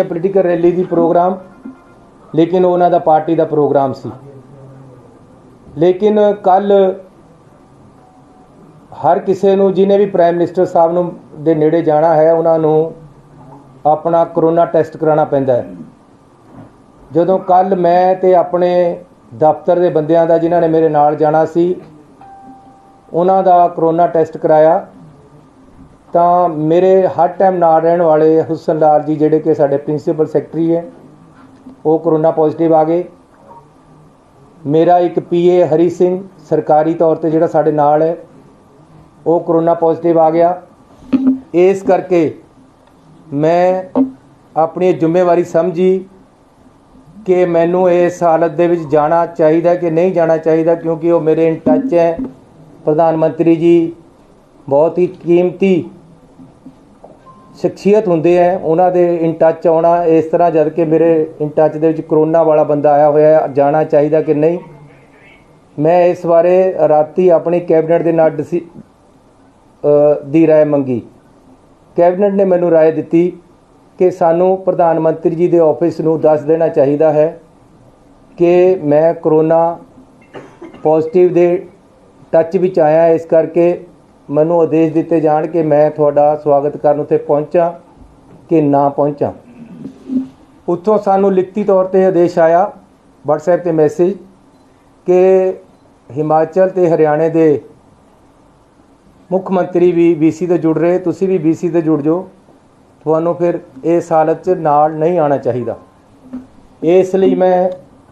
Political rally ਦੀ programme, लेकिन उन्हों का पार्टी का प्रोग्राम सी। लेकिन कल हर किसी नूं जिन्हें भी प्राइम मिनिस्टर साहब नूं दे नेड़े जाना है उन्होंने अपना करोना टेस्ट कराना पैंदा है। जदों कल मैं ते अपने दफ्तर के बंदियां दा जिन्हां ने मेरे नाल जाना सी उन्हां दा करोना टेस्ट कराया तो मेरे हर टाइम नाल रहने वाले हुसन लाल जी जिहड़े कि साडे प्रिंसीपल सैकटरी है वो करोना पॉजिटिव आ गए। मेरा एक PA हरी सिंह सरकारी तौर पर जोड़ा साढ़े नाल है वो करोना पॉजिटिव आ गया। इस करके मैं अपनी जिम्मेवारी समझी कि मैनू इस हालत दे विच जाना चाहिए कि नहीं जाना चाहिए, क्योंकि वो मेरे इन टच है। प्रधानमंत्री जी बहुत ही कीमती शख्सियत होंदे हैं, उन्हां दे इन टच आना इस तरह जद कि मेरे in touch they which corona वाला बंदा आया होया जाना चाहिए कि नहीं। मैं इस बारे राती अपनी कैबिनेट के नाल दी राय मंगी। कैबिनेट ने मैनू राय दी कि सानू प्रधानमंत्री जी के ऑफिस नू दस देना चाहिए है कि मैं करोना पॉजिटिव दे टच विच आया, इस करके मैनू आदेश दिते जान कि मैं थोड़ा स्वागत करन उत्थे पहुँचा कि ना पहुँचा। उत्थों सानू लिखती तौर पर आदेश आया WhatsApp ते मैसेज कि हिमाचल ते हरियाणे दे मुख मंत्री भी BC ते जुड़ रहे, तुसी भी BC ते जुड़ जाओ, तुहानू फिर इस हालत च नाल नहीं आना चाहिए। इसलिए मैं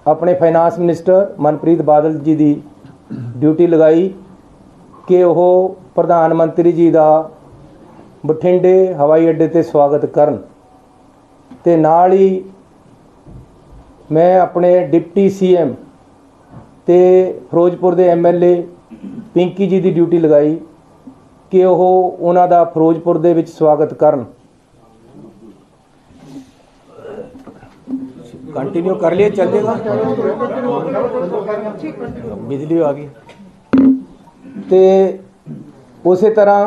अपने फाइनांस मिनिस्टर मनप्रीत बादल जी की ड्यूटी लगाई कि वह प्रधानमंत्री जी का बठिंडे हवाई अड्डे ते स्वागत करन ते नाल ही मैं अपने डिप्टी CM ते फिरोजपुर के MLA पिंकी जी की ड्यूटी लगाई कि वह उन्हां दा फिरोजपुर दे विच स्वागत करन। कंटिन्यू कर लिए चल जाएगा, बिजली आ गई। तो उस तरह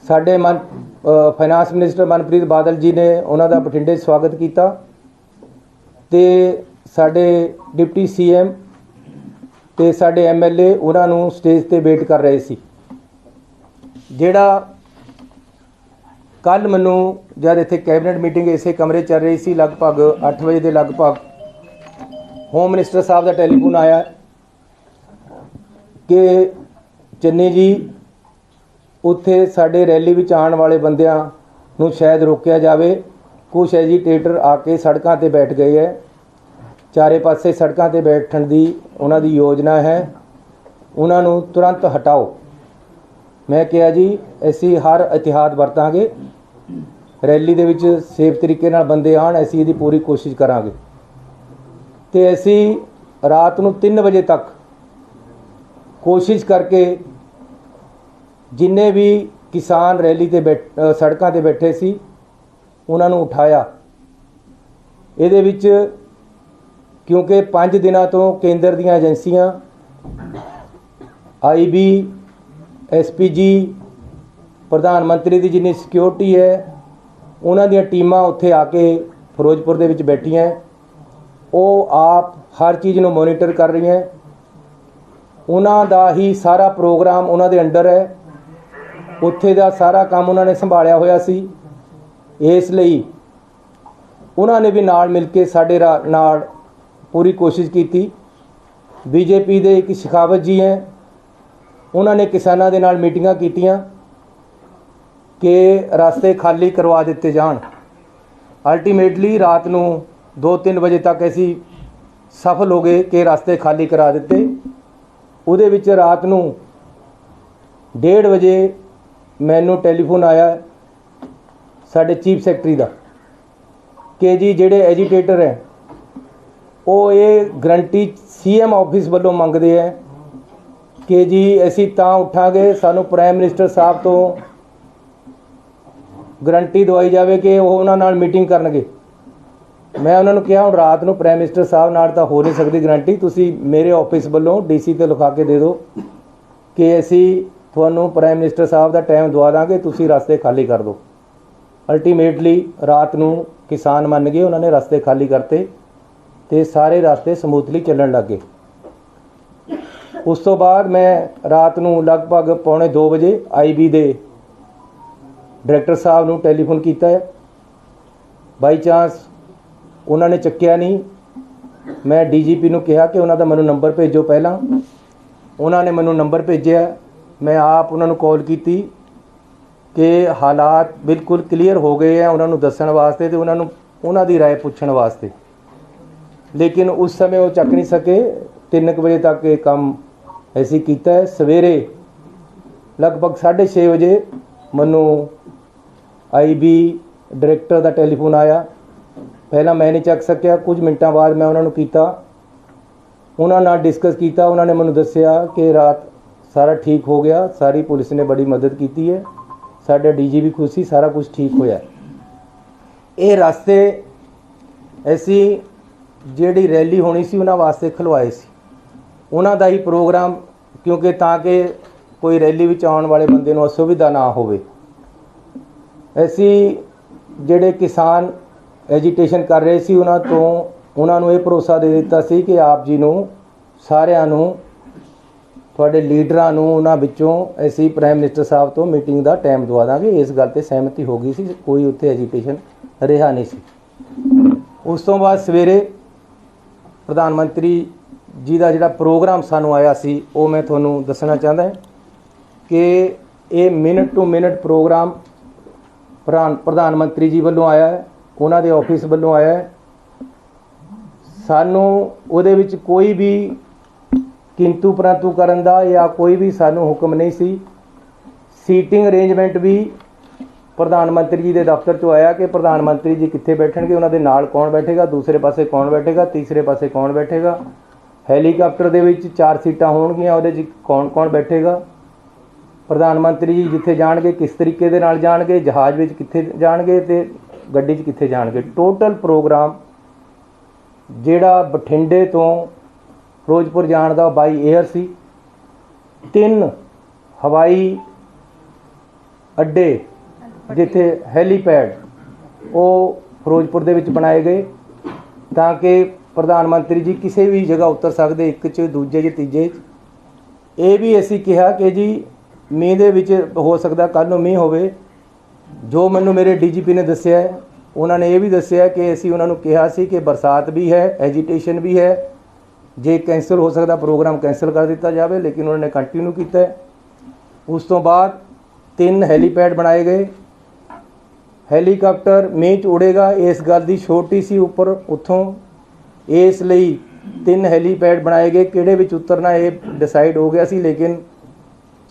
साडे फाइनांस मिनिस्टर मनप्रीत बादल जी ने उन्हों का बठिंडे स्वागत किया ते साडे डिप्टी CM ते साडे MLA उन्होंने स्टेज ते वेट कर रहे सी। जिहड़ा कल मैनू जब इत्थे कैबिनेट मीटिंग इसे कमरे चल रही सी लगभग 8 बजे के लगभग होम मिनिस्टर साहब का टैलीफोन आया कि चन्नी जी उत्थे साडे रैली विच आने वाले बंदियां नूं शायद रोकिया जाए, कुछ एजीटेटर आके सड़कों ते बैठ गए है, चारे पासे सड़कों ते बैठण दी उन्हां दी योजना है, उन्हां नूं तुरंत हटाओ। मैं कहा जी असीं हर एहतियात वरतांगे, रैली दे विच सेफ तरीके नाल बंदे आण, असीं इहदी पूरी कोशिश करांगे। ते असीं रात नूं 3 बजे तक कोशिश करके जिन्ने भी किसान रैली ते सड़कों ते बैठे सी उन्हां नूं उठाया। इहदे विच क्योंकि 5 दिनों तो केंद्र दीयां एजेंसियां IB SPG प्रधानमंत्री की जिन्नी सिक्योरिटी है उन्हां दीयां टीमां उत्थे आके फिरोजपुर दे विच बैठियां, वो आप हर चीज़ नूं मोनीटर कर रही हैं। उन्हां दा ही सारा प्रोग्राम उन्हां दे अंडर है, उत्थे दा सारा काम उन्होंने संभालिया होया सी। इसलिए उन्होंने भी नाल मिल के साडे नाल पूरी कोशिश की। BJP दे एक शेखावत जी हैं, उन्होंने किसानों के नाल मीटिंगां कीतियां कि रास्ते खाली करवा दिते जाण। अल्टीमेटली रात नूं 2-3 बजे तक ऐसी सफल हो गए कि रास्ते खाली करा दिते। उहदे विच रात नूं 1:30 बजे मैनू टैलीफोन आया साडे चीफ सैकटरी का कि जी जिहड़े एजीटेटर है वो ये गारंटी CM ऑफिस वालों मंगते हैं कि जी असीं तां उठांगे सानू प्राइम मिनिस्टर साहब तो गारंटी दवाई जाए कि वो उन्हां नाल मीटिंग करनगे। मैं उन्होंने कहा हुण रात नूं प्राइम मिनिस्टर साहब नाल तां हो नहीं सकती गारंटी, तुसीं मेरे ऑफिस वालों DC ते लिखा के दे दो कि असीं ਤੁਹਾਨੂੰ ਪ੍ਰਾਈਮ ਮਿਨਿਸਟਰ ਸਾਹਿਬ ਦਾ ਟਾਈਮ ਦਵਾ ਦਾਂਗੇ, ਤੁਸੀਂ ਰਸਤੇ ਖਾਲੀ ਕਰ ਦਿਓ। ਅਲਟੀਮੇਟਲੀ ਰਾਤ ਨੂੰ ਕਿਸਾਨ ਮੰਨ ਗਏ, ਉਹਨਾਂ ਨੇ ਰਸਤੇ ਖਾਲੀ ਕਰਤੇ ਤੇ ਸਾਰੇ ਰਸਤੇ ਸਮੂਥਲੀ ਚੱਲਣ ਲੱਗ ਗਏ। ਉਸ ਤੋਂ ਬਾਅਦ ਮੈਂ ਰਾਤ ਨੂੰ ਲਗਭਗ 1:45 ਵਜੇ IB ਦੇ ਡਾਇਰੈਕਟਰ ਸਾਹਿਬ ਨੂੰ ਟੈਲੀਫੋਨ ਕੀਤਾ ਹੈ। ਬਾਈ ਚਾਂਸ ਉਹਨਾਂ ਨੇ ਚੱਕਿਆ ਨਹੀਂ। ਮੈਂ DGP ਨੂੰ ਕਿਹਾ ਕਿ ਉਹਨਾਂ ਦਾ ਮੈਨੂੰ ਨੰਬਰ ਭੇਜੋ। ਪਹਿਲਾਂ ਉਹਨਾਂ ਨੇ ਮੈਨੂੰ ਨੰਬਰ ਭੇਜਿਆ। ਮੈਂ ਆਪ ਉਹਨਾਂ ਨੂੰ ਕਾਲ ਕੀਤੀ ਕਿ ਹਾਲਾਤ ਬਿਲਕੁਲ ਕਲੀਅਰ ਹੋ ਗਏ ਆ, ਉਹਨਾਂ ਨੂੰ ਦੱਸਣ ਵਾਸਤੇ ਤੇ ਉਹਨਾਂ ਦੀ ਰਾਏ ਪੁੱਛਣ ਵਾਸਤੇ, ਲੇਕਿਨ ਉਸ ਸਮੇਂ ਉਹ ਚੱਕ ਨਹੀਂ ਸਕੇ। 3 ਵਜੇ ਤੱਕ ਇਹ ਕੰਮ ਅਸੀਂ ਕੀਤਾ ਹੈ। ਸਵੇਰੇ ਲਗਭਗ 6:30 ਵਜੇ ਮੈਨੂੰ IB ਡਾਇਰੈਕਟਰ ਦਾ ਟੈਲੀਫੋਨ ਆਇਆ। ਪਹਿਲਾਂ ਮੈਂ ਨਹੀਂ ਚੱਕ ਸਕਿਆ, ਕੁਝ ਮਿੰਟਾਂ ਬਾਅਦ ਮੈਂ ਉਹਨਾਂ ਨੂੰ ਕੀਤਾ, ਉਹਨਾਂ ਨਾਲ ਡਿਸਕਸ ਕੀਤਾ। ਉਹਨਾਂ ਨੇ ਮੈਨੂੰ ਦੱਸਿਆ ਕਿ ਰਾਤ ਸਾਰਾ ਠੀਕ ਹੋ ਗਿਆ, ਸਾਰੀ ਪੁਲਿਸ ਨੇ ਬੜੀ ਮਦਦ ਕੀਤੀ ਹੈ, ਸਾਡਾ DG ਵੀ ਖੁਸ਼ ਸੀ, ਸਾਰਾ ਕੁਝ ਠੀਕ ਹੋਇਆ। ਇਹ ਰਸਤੇ ਅਸੀਂ ਜਿਹੜੀ ਰੈਲੀ ਹੋਣੀ ਸੀ ਉਹਨਾਂ ਵਾਸਤੇ ਖਲਵਾਏ ਸੀ, ਉਹਨਾਂ ਦਾ ਹੀ ਪ੍ਰੋਗਰਾਮ, ਕਿਉਂਕਿ ਤਾਂ ਕਿ ਕੋਈ ਰੈਲੀ ਵਿੱਚ ਆਉਣ ਵਾਲੇ ਬੰਦੇ ਨੂੰ ਅਸੁਵਿਧਾ ਨਾ ਹੋਵੇ। ਅਸੀਂ ਜਿਹੜੇ ਕਿਸਾਨ ਐਜੀਟੇਸ਼ਨ ਕਰ ਰਹੇ ਸੀ ਉਹਨਾਂ ਨੂੰ ਇਹ ਭਰੋਸਾ ਦੇ ਦਿੱਤਾ ਸੀ ਕਿ ਆਪ ਜੀ ਨੂੰ ਸਾਰਿਆਂ ਨੂੰ, ਤੁਹਾਡੇ ਲੀਡਰਾਂ ਨੂੰ, ਉਹਨਾਂ ਵਿੱਚੋਂ ਅਸੀਂ ਪ੍ਰਾਈਮ ਮਿਨਿਸਟਰ ਸਾਹਿਬ ਤੋਂ ਮੀਟਿੰਗ ਦਾ ਟਾਈਮ ਦਵਾ ਦਾਂਗੇ। ਇਸ ਗੱਲ 'ਤੇ ਸਹਿਮਤੀ ਹੋ ਗਈ ਸੀ, ਕੋਈ ਉੱਥੇ ਐਜੀਟੇਸ਼ਨ ਰਿਹਾ ਨਹੀਂ ਸੀ। ਉਸ ਤੋਂ ਬਾਅਦ ਸਵੇਰੇ ਪ੍ਰਧਾਨ ਮੰਤਰੀ ਜੀ ਦਾ ਜਿਹੜਾ ਪ੍ਰੋਗਰਾਮ ਸਾਨੂੰ ਆਇਆ ਸੀ ਉਹ ਮੈਂ ਤੁਹਾਨੂੰ ਦੱਸਣਾ ਚਾਹੁੰਦਾ ਕਿ ਇਹ ਮਿੰਟ ਟੂ ਮਿੰਟ ਪ੍ਰੋਗਰਾਮ ਪ੍ਰਧਾਨ ਮੰਤਰੀ ਜੀ ਵੱਲੋਂ ਆਇਆ ਹੈ, ਉਹਨਾਂ ਦੇ ਆਫਿਸ ਵੱਲੋਂ ਆਇਆ ਹੈ। ਸਾਨੂੰ ਉਹਦੇ ਵਿੱਚ ਕੋਈ ਵੀ ਕਿੰਤੂ ਪਰੰਤੂ ਕਰਨ ਦਾ ਜਾਂ ਕੋਈ ਵੀ ਸਾਨੂੰ ਹੁਕਮ ਨਹੀਂ ਸੀ। ਸੀਟਿੰਗ ਅਰੇਂਜਮੈਂਟ ਵੀ ਪ੍ਰਧਾਨ ਮੰਤਰੀ ਜੀ ਦੇ ਦਫ਼ਤਰ 'ਚੋਂ ਆਇਆ ਕਿ ਪ੍ਰਧਾਨ ਮੰਤਰੀ ਜੀ ਕਿੱਥੇ ਬੈਠਣਗੇ, ਉਹਨਾਂ ਦੇ ਨਾਲ ਕੌਣ ਬੈਠੇਗਾ, ਦੂਸਰੇ ਪਾਸੇ ਕੌਣ ਬੈਠੇਗਾ, ਤੀਸਰੇ ਪਾਸੇ ਕੌਣ ਬੈਠੇਗਾ। ਹੈਲੀਕਾਪਟਰ ਦੇ ਵਿੱਚ 4 ਸੀਟਾਂ ਹੋਣਗੀਆਂ, ਉਹਦੇ 'ਚ ਕੌਣ ਬੈਠੇਗਾ। ਪ੍ਰਧਾਨ ਮੰਤਰੀ ਜੀ ਜਿੱਥੇ ਜਾਣਗੇ ਕਿਸ ਤਰੀਕੇ ਦੇ ਨਾਲ ਜਾਣਗੇ, ਜਹਾਜ਼ ਵਿੱਚ ਕਿੱਥੇ ਜਾਣਗੇ ਤੇ ਗੱਡੀ 'ਚ ਕਿੱਥੇ ਜਾਣਗੇ। ਟੋਟਲ ਪ੍ਰੋਗਰਾਮ ਜਿਹੜਾ ਬਠਿੰਡੇ ਤੋਂ ਫਿਰੋਜ਼ਪੁਰ ਜਾਣ ਦਾ ਬਾਈ 에ਅਰ ਸੀ। 3 ਹਵਾਈ ਅੱਡੇ ਜਿੱਥੇ ਹੈਲੀਪੈਡ ਉਹ ਫਿਰੋਜ਼ਪੁਰ ਦੇ ਵਿੱਚ ਬਣਾਏ ਗਏ ਤਾਂ ਕਿ ਪ੍ਰਧਾਨ ਮੰਤਰੀ ਜੀ ਕਿਸੇ ਵੀ ਜਗ੍ਹਾ ਉਤਰ ਸਕਦੇ, ਇੱਕ 'ਚ, ਦੂਜੇ 'ਚ, ਤੀਜੇ 'ਚ। ਇਹ ਵੀ ਅਸੀਂ ਕਿਹਾ ਕਿ ਜੀ ਮੀਂਹ ਦੇ ਵਿੱਚ ਹੋ ਸਕਦਾ ਕੱਲ੍ਹ ਨੂੰ ਮੀਂਹ ਹੋਵੇ। ਜੋ ਮੈਨੂੰ ਮੇਰੇ DGP ਨੇ ਦੱਸਿਆ ਹੈ, ਉਹਨਾਂ ਨੇ ਇਹ ਵੀ ਦੱਸਿਆ ਕਿ ਅਸੀਂ ਉਹਨਾਂ ਨੂੰ ਕਿਹਾ ਸੀ ਕਿ ਬਰਸਾਤ ਵੀ ਹੈ, ਐਜੀਟੇਸ਼ਨ ਵੀ ਹੈ, ਜੇ ਕੈਂਸਲ ਹੋ ਸਕਦਾ ਪ੍ਰੋਗਰਾਮ ਕੈਂਸਲ ਕਰ ਦਿੱਤਾ ਜਾਵੇ, ਲੇਕਿਨ ਉਹਨਾਂ ਨੇ ਕੰਟੀਨਿਊ ਕੀਤਾ ਹੈ। ਉਸ ਤੋਂ ਬਾਅਦ 3 ਹੈਲੀਪੈਡ ਬਣਾਏ ਗਏ। ਹੈਲੀਕਾਪਟਰ ਮੀਂਹ 'ਚ ਉੜੇਗਾ ਇਸ ਗੱਲ ਦੀ ਛੋਟੀ ਸੀ ਉੱਪਰ ਉੱਥੋਂ, ਇਸ ਲਈ 3 ਹੈਲੀਪੈਡ ਬਣਾਏ ਗਏ। ਕਿਹੜੇ ਵਿੱਚ ਉਤਰਨਾ ਇਹ ਡਿਸਾਈਡ ਹੋ ਗਿਆ ਸੀ, ਲੇਕਿਨ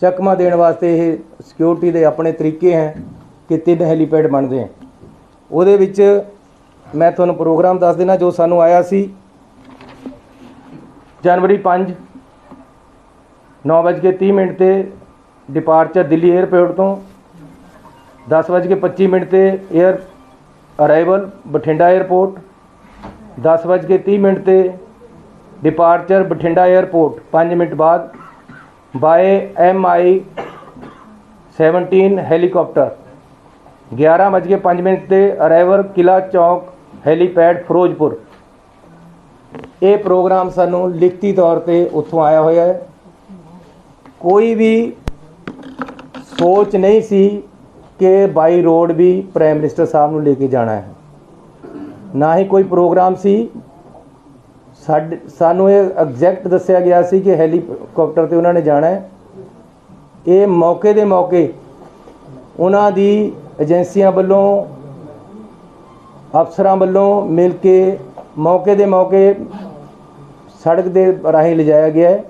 ਚਕਮਾ ਦੇਣ ਵਾਸਤੇ ਇਹ ਸਿਕਿਉਰਿਟੀ ਦੇ ਆਪਣੇ ਤਰੀਕੇ ਹੈ ਕਿ 3 ਹੈਲੀਪੈਡ ਬਣਦੇ ਹੈ। ਉਹਦੇ ਵਿੱਚ ਮੈਂ ਤੁਹਾਨੂੰ ਪ੍ਰੋਗਰਾਮ ਦੱਸ ਦੇਣਾ ਜੋ ਸਾਨੂੰ ਆਇਆ ਸੀ। ਜਨਵਰੀ 5 9:30 ਤੇ ਡਿਪਾਰਚਰ ਦਿੱਲੀ 에ਅਰਪੋਰਟ ਤੋਂ, 10:25 ਤੇ 에ਅਰ ਅਰਾਈਵਲ ਬਠਿੰਡਾ 에ਅਰਪੋਰਟ, 10:30 ਤੇ ਡਿਪਾਰਚਰ ਬਠਿੰਡਾ 에ਅਰਪੋਰਟ, 5 ਮਿੰਟ ਬਾਅਦ ਬਾਏ MI-17 ਹੈਲੀਕਾਪਟਰ, 11:05 ਤੇ ਅਰਾਈਵਲ ਕਿਲਾ ਚੌਕ ਹੈਲੀਪੈਡ ਫਿਰੋਜ਼ਪੁਰ। ਇਹ ਪ੍ਰੋਗਰਾਮ ਸਾਨੂੰ ਲਿਖਤੀ ਤੌਰ 'ਤੇ ਉੱਥੋਂ ਆਇਆ ਹੋਇਆ ਹੈ। ਕੋਈ ਵੀ ਸੋਚ ਨਹੀਂ ਸੀ ਕਿ ਬਾਈ ਰੋਡ ਵੀ ਪ੍ਰਾਈਮ ਮਿਨਿਸਟਰ ਸਾਹਿਬ ਨੂੰ ਲੈ ਕੇ ਜਾਣਾ ਹੈ, ਨਾ ਹੀ ਕੋਈ ਪ੍ਰੋਗਰਾਮ ਸੀ। ਸਾਨੂੰ ਇਹ ਐਗਜ਼ੈਕਟ ਦੱਸਿਆ ਗਿਆ ਸੀ ਕਿ ਹੈਲੀਕਾਪਟਰ 'ਤੇ ਉਹਨਾਂ ਨੇ ਜਾਣਾ ਹੈ। ਇਹ ਮੌਕੇ ਦੇ ਮੌਕੇ ਉਹਨਾਂ ਦੀ ਏਜੰਸੀਆਂ ਵੱਲੋਂ, ਅਫਸਰਾਂ ਵੱਲੋਂ ਮਿਲ ਕੇ ਮੌਕੇ ਦੇ ਮੌਕੇ ਸੜਕ ਦੇ ਰਾਹੀਂ ਲਿਜਾਇਆ ਗਿਆ ਹੈ।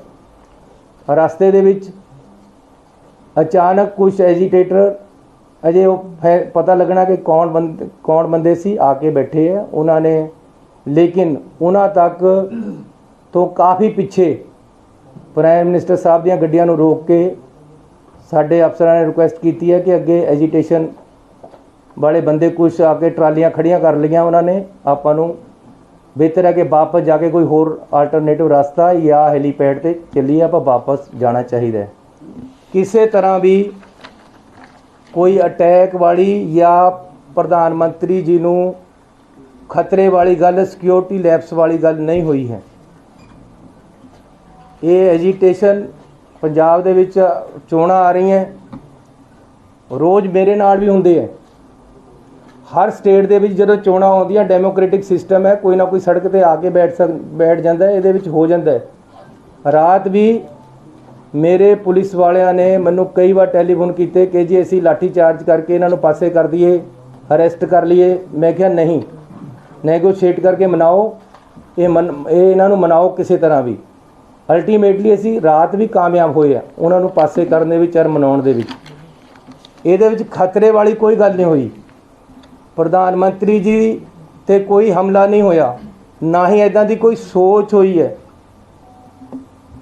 ਰਸਤੇ ਦੇ ਵਿੱਚ ਅਚਾਨਕ ਕੁਝ ਐਜੀਟੇਟਰ, ਅਜੇ ਉਹ ਪਤਾ ਲੱਗਣਾ ਕਿ ਕੌਣ ਬੰਦੇ ਸੀ, ਆ ਕੇ ਬੈਠੇ ਆ ਉਹਨਾਂ ਨੇ, ਲੇਕਿਨ ਉਹਨਾਂ ਤੱਕ ਤੋਂ ਕਾਫੀ ਪਿੱਛੇ ਪ੍ਰਾਈਮ ਮਿਨਿਸਟਰ ਸਾਹਿਬ ਦੀਆਂ ਗੱਡੀਆਂ ਨੂੰ ਰੋਕ ਕੇ ਸਾਡੇ ਅਫਸਰਾਂ ਨੇ ਰਿਕੁਐਸਟ ਕੀਤੀ ਹੈ ਕਿ ਅੱਗੇ ਐਜੀਟੇਸ਼ਨ ਵਾਲੇ ਬੰਦੇ ਕੁਛ ਆ ਕੇ ਟਰਾਲੀਆਂ ਖੜੀਆਂ ਕਰ ਲਈਆਂ ਉਹਨਾਂ ਨੇ। ਆਪਾਂ ਨੂੰ ਬਿਹਤਰ ਹੈ ਕਿ ਵਾਪਸ ਜਾ ਕੇ ਕੋਈ ਹੋਰ ਆਲਟਰਨੇਟਿਵ ਰਸਤਾ ਜਾਂ ਹੈਲੀਪੈਡ 'ਤੇ ਚੱਲੀਏ, ਆਪਾਂ ਵਾਪਸ ਜਾਣਾ ਚਾਹੀਦਾ ਹੈ। ਕਿਸੇ ਤਰ੍ਹਾਂ ਵੀ ਕੋਈ ਅਟੈਕ ਵਾਲੀ ਜਾਂ प्रधानमंत्री जी ਨੂੰ खतरे वाली गल सिक्योरिटी लैप्स वाली गल नहीं हुई है। ये एजीटेशन पंजाब दे विच चोणां आ रही हैं, रोज़ मेरे नाल भी हुंदे है। हर स्टेट दे विच जदों चोणां आउंदियां डेमोक्रेटिक सिस्टम है, कोई ना कोई सड़क ते आके बैठ जांदा है, इहदे विच हो जांदा है। रात भी मेरे पुलिस वालियां ने मैनूं कई बार टैलीफोन कीते कि जी असीं लाठी चार्ज करके इन्हां नूं पासे कर दईए, अरेस्ट कर लीए। मैं कहा नहीं, नैगोशिएट करके मनाओ, ये इन्हां नूं मनाओ किसी तरह भी। अल्टीमेटली असीं रात भी कामयाब होए आ उन्हां नूं पासे करने विच और मनाउण दे विच। इहदे विच खतरे वाली कोई गल नहीं हुई। प्रधानमंत्री जी ते कोई हमला नहीं होया, ना ही इदां दी कोई सोच हुई है।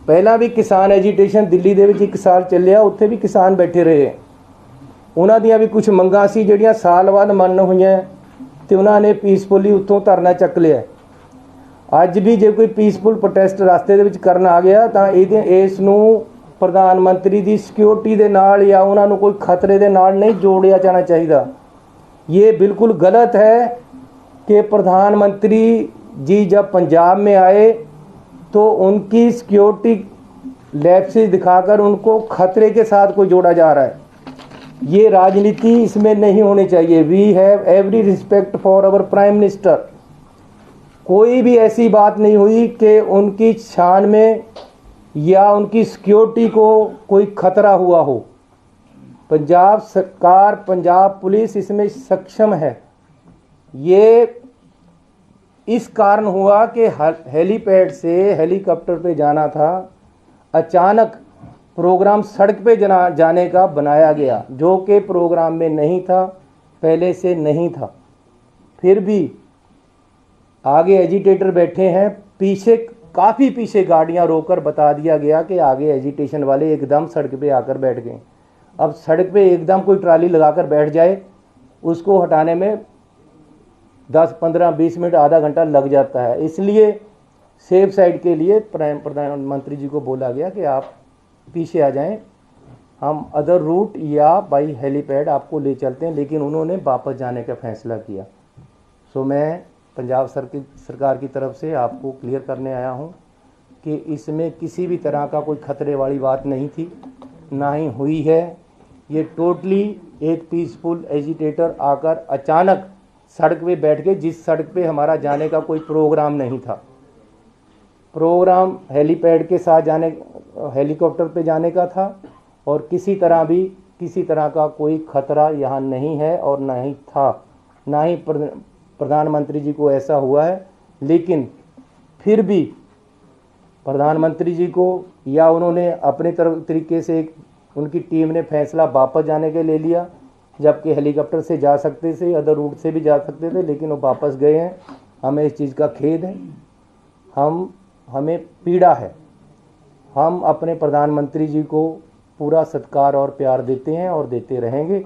पहला भी किसान एजीटेशन दिल्ली दे विच 1 साल ਚੱਲਿਆ, उत्थे भी किसान बैठे रहे। उन्हां दियां भी कुछ मंगां सी ਜਿਹੜੀਆਂ साल बाद मन होईयां ते उन्हां ने पीसफुली उत्थों धरना चक लिया। अज भी जे कोई पीसफुल प्रोटेस्ट रास्ते दे विच करन आ गया तां इस नूं प्रधानमंत्री दी सिक्योरिटी दे नाल या उन्हां नूं कोई खतरे दे नाल नहीं जोड़िया जाना चाहिए। ये बिल्कुल गलत है कि प्रधानमंत्री जी जब पंजाब में आए तो उनकी सिक्योरिटी लैप्सेस दिखाकर उनको खतरे के साथ कोई जोड़ा जा रहा है। ये राजनीति इसमें नहीं होनी चाहिए। We have every respect for our prime minister. कोई भी ऐसी बात नहीं हुई कि उनकी शान में या उनकी सिक्योरिटी को कोई खतरा हुआ हो। पंजाब सरकार, पंजाब पुलिस इसमें सक्षम है। ये इस कारण हुआ कि हेलीपैड से हेलीकॉप्टर पे जाना था, अचानक प्रोग्राम सड़क पे जाने का बनाया गया, जो कि प्रोग्राम में नहीं था, पहले से नहीं था। फिर भी आगे एजिटेटर बैठे हैं, पीछे काफ़ी पीछे गाड़ियां रोककर बता दिया गया कि आगे एजिटेशन वाले एकदम सड़क पे आकर बैठ गए। अब सड़क पे एकदम कोई ट्राली लगाकर बैठ जाए, उसको हटाने में 10, 15, 20 मिनट, आधा घंटा लग जाता है। इसलिए सेफ साइड के लिए प्रधानमंत्री जी को बोला गया कि आप पीछे आ जाएं, हम अदर रूट या बाई हेलीपैड आपको ले चलते हैं। लेकिन उन्होंने वापस जाने का फैसला किया। सो मैं पंजाब सरकार की तरफ से आपको क्लियर करने आया हूं कि इसमें किसी भी तरह का कोई खतरे वाली बात नहीं थी, ना ही हुई है। ये टोटली एक पीसफुल एजिटेटर आकर अचानक सड़क पे बैठ गए, जिस सड़क पे हमारा जाने का कोई प्रोग्राम नहीं था। प्रोग्राम हेलीपैड के साथ जाने, हेलीकॉप्टर पे जाने का था, और किसी तरह का कोई खतरा यहाँ नहीं है और ना ही था, ना ही प्रधानमंत्री जी को ऐसा हुआ है। लेकिन फिर भी प्रधानमंत्री जी को या उन्होंने अपने तरीके से उनकी टीम ने फैसला वापस जाने के ले लिया, जबकि हेलीकॉप्टर से जा सकते थे, अदर रूट से भी जा सकते थे, लेकिन वो वापस गए हैं। हमें इस चीज़ का खेद है, हमें पीड़ा है। हम अपने प्रधानमंत्री जी को पूरा सत्कार और प्यार देते हैं और देते रहेंगे।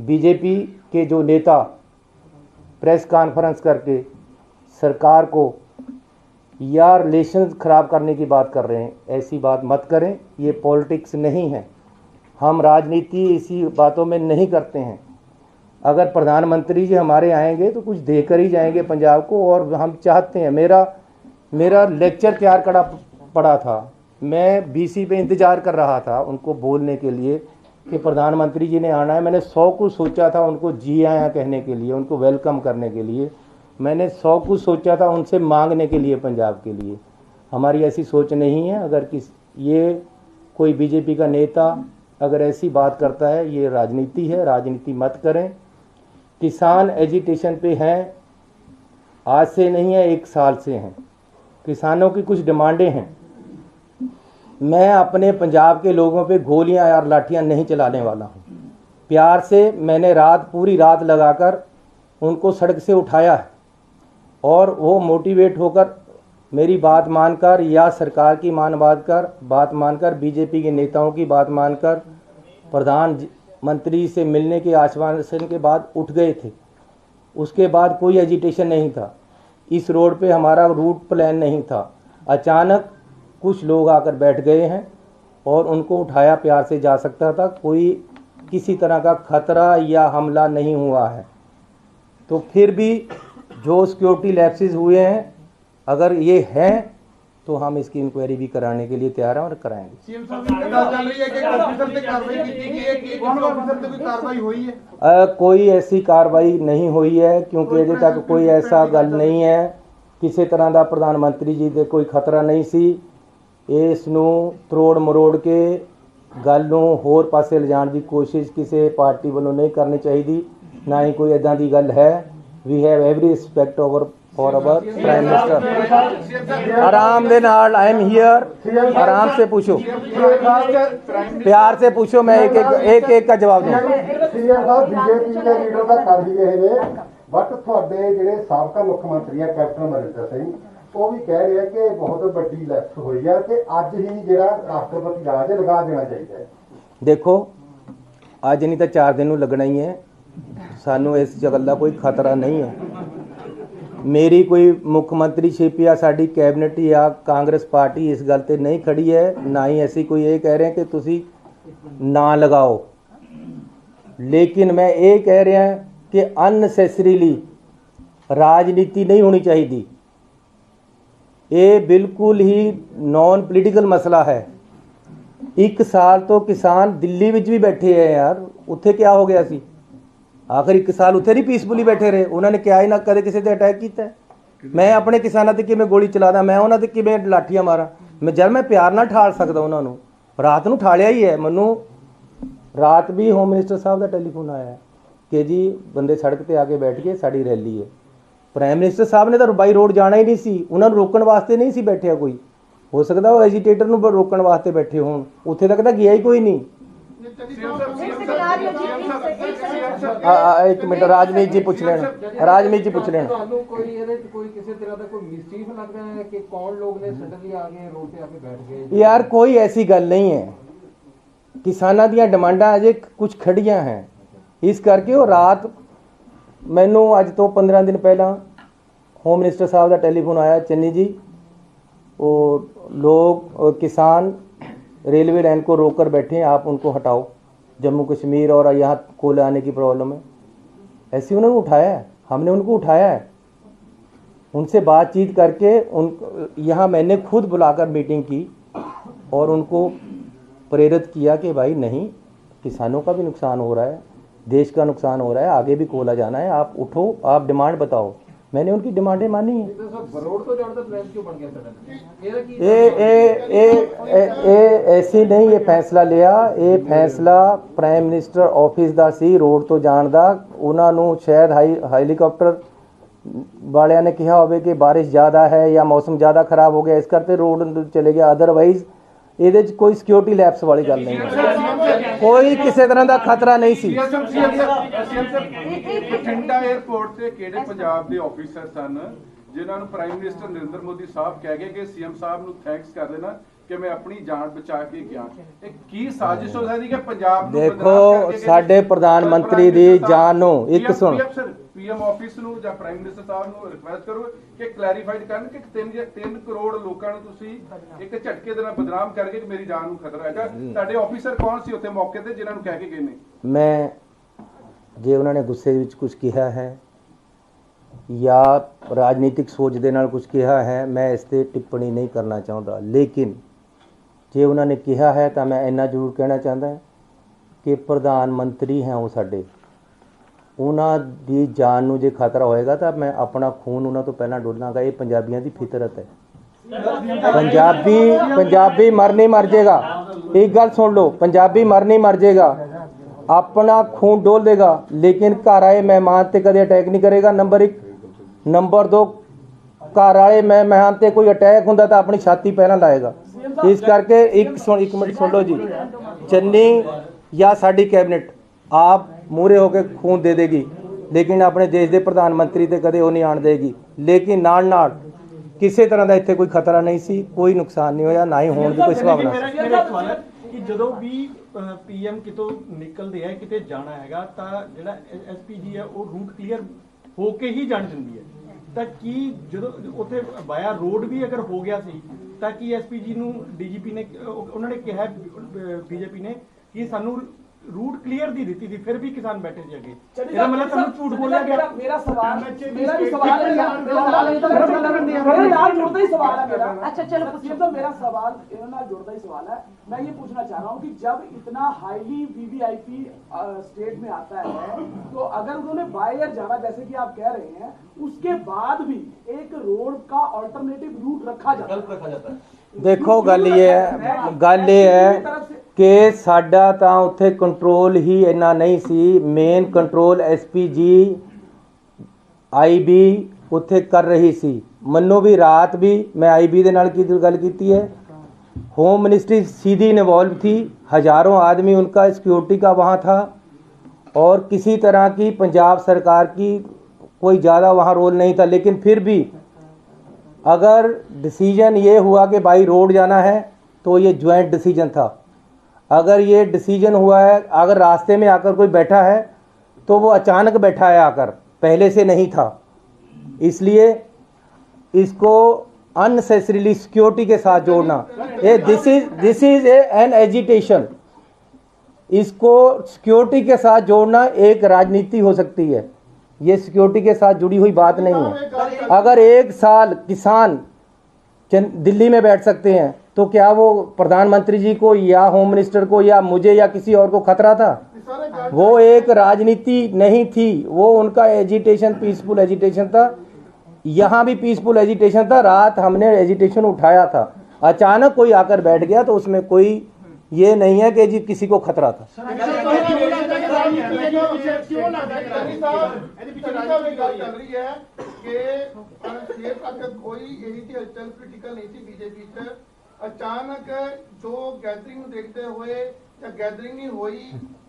बीजेपी के जो नेता प्रेस कॉन्फ्रेंस करके सरकार को या रिलेशंस ख़राब करने की बात कर रहे हैं, ऐसी बात मत करें। ये पॉलिटिक्स नहीं है, हम राजनीति इसी बातों में नहीं करते हैं। अगर प्रधानमंत्री जी हमारे आएंगे तो कुछ देकर ही जाएंगे पंजाब को, और हम चाहते हैं। मेरा लेक्चर तैयार पड़ा था, मैं बीसी पे इंतज़ार कर रहा था उनको बोलने के लिए कि प्रधानमंत्री जी ने आना है। मैंने 100 कुछ सोचा था उनको जी आया कहने के लिए, उनको वेलकम करने के लिए। मैंने 100 कुछ सोचा था उनसे मांगने के लिए, पंजाब के लिए। हमारी ऐसी सोच नहीं है। अगर ये कोई बीजेपी का नेता अगर ऐसी बात करता है, ये राजनीति है, राजनीति मत करें। किसान एजिटेशन पे हैं, आज से नहीं है, 1 साल से हैं। किसानों की कुछ डिमांडें हैं। मैं अपने पंजाब के लोगों पे गोलियां और लाठियां नहीं चलाने वाला हूं। प्यार से मैंने पूरी रात लगाकर उनको सड़क से उठाया है, और वो मोटिवेट होकर मेरी बात मानकर या सरकार की बात मानकर बीजेपी के नेताओं की बात मानकर प्रधानमंत्री से मिलने के आश्वासन के बाद उठ गए थे। उसके बाद कोई एजिटेशन नहीं था। इस रोड पे हमारा रूट प्लान नहीं था। अचानक कुछ लोग आकर बैठ गए हैं और उनको उठाया प्यार से जा सकता था। कोई किसी तरह का खतरा या हमला नहीं हुआ है। तो फिर भी जो सिक्योरिटी लैप्सेस हुए हैं अगर ये हैं तो हम इसकी इंक्वायरी भी कराने के लिए तैयार हैं और कराएंगे। सीएम साहब की बात चल रही है कि ऑफिसर पे कार्रवाई की गई है कि ऑफिसर पे कोई कार्रवाई हुई है? कोई ऐसी कार्रवाई नहीं हुई है क्योंकि अजे तक कोई ऐसा गल नहीं है, किसी तरह का प्रधानमंत्री जी दे कोई खतरा नहीं सी। इस नूं त्रोड़ मरोड़ के गल नूं होर पासे लिजाण की कोशिश किसी पार्टी वालों नहीं करनी चाहिए, ना ही कोई इदां दी गल है। We have every respect over for our prime minister. आराम दे नाल, आई एम हियर, आराम से पूछो, प्यार से पूछो, मैं एक का जवाब दूंगा। सीएम साहब बीजेपी के लीडर का कर ही रहे ने, बट ਤੁਹਾਡੇ ਜਿਹੜੇ ਸਾਬਕਾ ਮੁੱਖ ਮੰਤਰੀ ਹੈ ਕੈਪਟਨ ਅਮਰਿੰਦਰ ਸਿੰਘ, ਉਹ ਵੀ ਕਹਿ ਰਿਹਾ ਕਿ ਬਹੁਤ ਵੱਡੀ ਲੈਪਸ ਹੋਈ ਹੈ ਕਿ ਅੱਜ ਹੀ ਜਿਹੜਾ ਰਾਸ਼ਟਰਪਤੀ ਰਾਜ ਲਗਾ ਦੇਣਾ ਚਾਹੀਦਾ ਹੈ। देखो ਅੱਜ नहीं तो 4 दिन लगना ही है, सानू इस गल का कोई खतरा नहीं है। मेरी कोई मुख्यमंत्रीशिप या साड़ी कैबिनेट या कांग्रेस पार्टी इस गल ते नहीं खड़ी है, ना ही ऐसी कोई ये कह रहे हैं कि तुसी ना लगाओ, लेकिन मैं ये कह रहा कि अननैसेसरीली राजनीति नहीं होनी चाहिए। ये बिल्कुल ही नॉन पोलीटिकल मसला है। 1 साल तो किसान दिल्ली विच भी बैठे हैं यार, उत्थे क्या हो गया सी? आखिर 1 साल उत्थे नहीं पीसफुली बैठे रहे, उन्होंने क्या ही ना कदे किसी ते अटैक किया। मैं अपने किसानों ते किवें गोली चला दा, मैं उन्होंने ते किवें लाठियां मारा? मैं जब मैं प्यार ना ठाल सकदा उन्होंने, रात नूं ठालिया ही है। मैनू रात भी होम मिनिस्टर साहब का टैलीफोन आया है कि जी बंदे सड़क पर आके बैठ गए, साड़ी रैली है। प्राइम मिनिस्टर साहब ने तो बाई रोड जाना ही नहीं सी, उन्होंने रोकण वास्ते नहीं सी बैठिया कोई। हो सकता वो एजीटेटर नूं रोकण वास्ते बैठे होण, उत्थे तक तो गया ही कोई नहीं। एक मिनट, राजमीत जी पूछ लेना, राजमीत जी पूछ लेना। यार कोई ऐसी गल नहीं है, किसानां दीयां डिमांडां अजे कुछ खड़ियां हैं, इस करके वो रात मैनू अज तो 15 दिन पहला होम मिनिस्टर साहब का टैलीफोन आया, चन्नी जी वो लोग किसान रेलवे लाइन को रोक कर बैठे हैं, आप उनको हटाओ, जम्मू कश्मीर और यहाँ कोयले आने की प्रॉब्लम है। ऐसे उन्होंने उठाया है, हमने उनको उठाया है, उनसे बातचीत करके यहाँ मैंने खुद बुलाकर मीटिंग की और उनको प्रेरित किया कि भाई नहीं, किसानों का भी नुकसान हो रहा है, देश का नुकसान हो रहा है, आगे भी कोयला जाना है, आप उठो, आप डिमांड बताओ। मैंने उनकी डिमांडें मानी है। ऐसी नहीं ये फैसला लिया, ये फैसला प्राइम मिनिस्टर ऑफिस का सी, रोड तो जाण दा। उन्होंने शायद हेलीकॉप्टर वालियां ने कहा होवे कि बारिश ज़्यादा है या मौसम ज़्यादा खराब हो गया, इस करते रोड चले गया। अदरवाइज ये कोई सिक्योरिटी लैप्स वाली गल नहीं है, कोई किसी तरह का खतरा नहीं सी। बठिंडा एयरपोर्ट से किहड़े पंजाब के ऑफिसर सन जिन्हां नूं प्राइम मिनिस्टर नरेंद्र मोदी साहब कह गए कि सीएम साहब नूं थैंक्स कर देना कि मैं अपनी जान बचा के गया। एक की साजिश हो सकती कि पंजाब नूं देखो साडे प्रधानमंत्री दी जान नूं एक सुन, पीएम ऑफिस नूं जां प्राइम मिनिस्टर साहब नूं रिक्वेस्ट करो कि क्लैरीफाइड करन कि 3 करोड़ लोकां नूं तुसीं एक झटके दे नाल बदनाम करके कि मेरी जान नूं खतरा हैगा। साडे ऑफिसर कौन सी उत्थे मौके ते जिन्हां नूं कह के गए ने? मैं जे उन्होंने गुस्से विच कुछ कहा है या राजनीतिक सोच दे नाल कुछ कहा है, मैं इस ते टिप्पणी नहीं करना चाहता, लेकिन जे उन्होंने कहा है तो मैं इन्ना जरूर कहना चाहता कि प्रधानमंत्री हैं वो साडे, उन्हां दी जान नूं जे खतरा होएगा तो मैं अपना खून उन्हां तो पहला डोलांगा। ये पंजाबियों की फितरत है, पंजाबी मर नहीं मर जाएगा। एक गल सुन लो, पंजाबी मर नहीं मर जाएगा, अपना खून डोल देगा, लेकिन घर आए मेहमान ते कदे अटैक नहीं करेगा। नंबर 1, नंबर 2, घर आए मेहमान ते कोई अटैक हुंदा तो अपनी छाती पहला लाएगा। इस करके एक मिनट सुन लो जी, चन्नी या साडी कैबिनेट आप मूहरे होकर खून दे देगी, लेकिन अपने देश के प्रधानमंत्री ते कदे वो नहीं आण देगी। लेकिन नाल नाल किसी तरह का इत्थे कोई खतरा नहीं सी, कोई नुकसान नहीं होया, ना ही होने की कोई संभावना। कि ਜਦੋਂ ਵੀ ਪੀਐਮ ਕਿਤੋਂ ਨਿਕਲਦੇ ਹੈ ਕਿਤੇ ਜਾਣਾ ਹੈਗਾ ਤਾਂ ਜਿਹੜਾ ਐਸਪੀਜੀ ਹੈ ਉਹ ਰੂਟ ਕਲੀਅਰ ਹੋ ਕੇ ਹੀ ਜਾਣ ਦਿੰਦੀ ਹੈ, ਤਾਂ ਕੀ ਜਦੋਂ ਉੱਥੇ ਵਾਇਆ ਰੋਡ ਵੀ ਅਗਰ ਹੋ ਗਿਆ ਸੀ ਤਾਂ ਕੀ ਐਸਪੀਜੀ ਨੂੰ ਡੀਜੀਪੀ ਨੇ ਉਹਨਾਂ ਨੇ ਕਿਹਾ ਬੀਜੇਪੀ ਨੇ ਕਿ ਸਾਨੂੰ रूट क्लियर दी दी थी, फिर भी किसान बैठे थे आगे। चलिए, मेरा मतलब तुम झूठ बोला गया। मेरा सवाल मेरा भी सवाल है यार, मेरा नाल जुड़ता ही सवाल है मेरा। अच्छा चलो ये तो मेरा सवाल इन्होंने जुड़ता ही सवाल है। मैं ये पूछना चाह रहा हूँ कि जब इतना हाईली वीवीआईपी स्टेट में आता है, तो अगर उन्होंने बाय एयर जाना जैसे कि आप कह रहे हैं, उसके बाद भी एक रोड का अल्टरनेटिव रूट रखा जाता है। देखो गल ये है कि साडा ਤਾਂ ਉੱਥੇ ਕੰਟਰੋਲ ਹੀ ਇੰਨਾ ਨਹੀਂ ਸੀ। ਮੇਨ ਕੰਟਰੋਲ ਐਸਪੀਜੀ ਆਈਬੀ ਉੱਥੇ ਕਰ ਰਹੀ ਸੀ। ਮੰਨੋ ਵੀ ਰਾਤ भी मैं आईबी ਦੇ ਨਾਲ की ਗੱਲ ਕੀਤੀ है। होम मिनिस्ट्री सीधी इन्वॉल्व थी, हज़ारों आदमी उनका सिक्योरिटी का वहाँ था, और किसी तरह की पंजाब सरकार की कोई ज़्यादा वहाँ रोल नहीं था। लेकिन फिर भी अगर डिसीजन ये हुआ कि भाई रोड जाना है तो ये ज्वाइंट डिसीजन था। अगर ये डिसीजन हुआ है, अगर रास्ते में आकर कोई बैठा है तो वो अचानक बैठा है आकर, पहले से नहीं था। इसलिए इसको अननेसेसरीली सिक्योरिटी के साथ जोड़ना, ये दिस इज एन एजिटेशन। इसको सिक्योरिटी के साथ जोड़ना एक राजनीति हो सकती है, ये सिक्योरिटी के साथ जुड़ी हुई बात नहीं है। अगर एक साल किसान दिल्ली में बैठ सकते हैं तो क्या वो प्रधानमंत्री जी को या होम मिनिस्टर को या मुझे या किसी और को खतरा था? वो एक राजनीति नहीं थी, वो उनका एजिटेशन पीसफुल एजिटेशन था। यहाँ भी पीसफुल एजिटेशन था। रात हमने एजिटेशन उठाया था, अचानक कोई आकर बैठ गया तो उसमें कोई ये नहीं है कि जी किसी को खतरा था। अचानक जो गैदरिंग देखते हुए या गैदरिंग नहीं हुई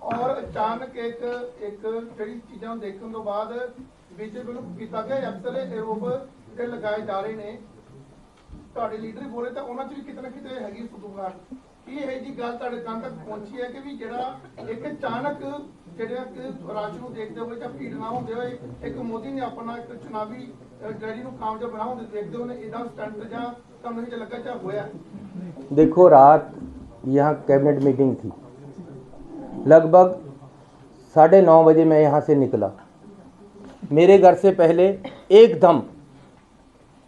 और अचानक एक जड़ी चीज़ों देखने तो बाद बीजेपी ਨੂੰ ਕੀਤਾ ਗਿਆ ਅਕਸਰ ਆਰੋਪ ਜਿਹੜੇ ਲਗਾਏ ਜਾ ਰਹੇ ਨੇ। ਤੁਹਾਡੇ ਲੀਡਰ ਬੋਲੇ ਤਾਂ ਉਹਨਾਂ 'ਚ ਵੀ ਕਿਤੇ ਨਾ ਕਿਤੇ ਹੈਗੀ ਸੁਦੂਗਾਟ। ਕੀ ਇਹ ਜੀ ਗੱਲ ਤੁਹਾਡੇ ਕੰਨ ਤੱਕ ਪਹੁੰਚੀ ਹੈ ਕਿ ਵੀ ਜਿਹੜਾ ਇੱਕ ਅਚਾਨਕ ਜਿਹੜਾ ਕਿ ਰਾਜ ਨੂੰ ਦੇਖਦੇ ਹੋਏ ਜਾਂ ਭੀੜ ਨਾ ਹੁੰਦੇ ਹੋਏ ਇੱਕ ਮੋਦੀ ਨੇ ਆਪਣਾ ਇੱਕ ਚੁਣਾਵੀ ਰੈਲੀ ਨੂੰ ਕਾਮਯਾਬ ਬਣਾਉਣ ਦੇ ਦੇਖਦੇ ਹੋਏ ਇਹਦਾ ਸਟੰਟ ਜਾਂ ਤੁਹਾਨੂੰ ਇਹ ਲੱਗਾ ਜਾਂ ਹੋਇਆ? देखो, रात यहाँ कैबिनेट मीटिंग थी, लगभग 9:30 बजे मैं यहाँ से निकला। मेरे घर से पहले एकदम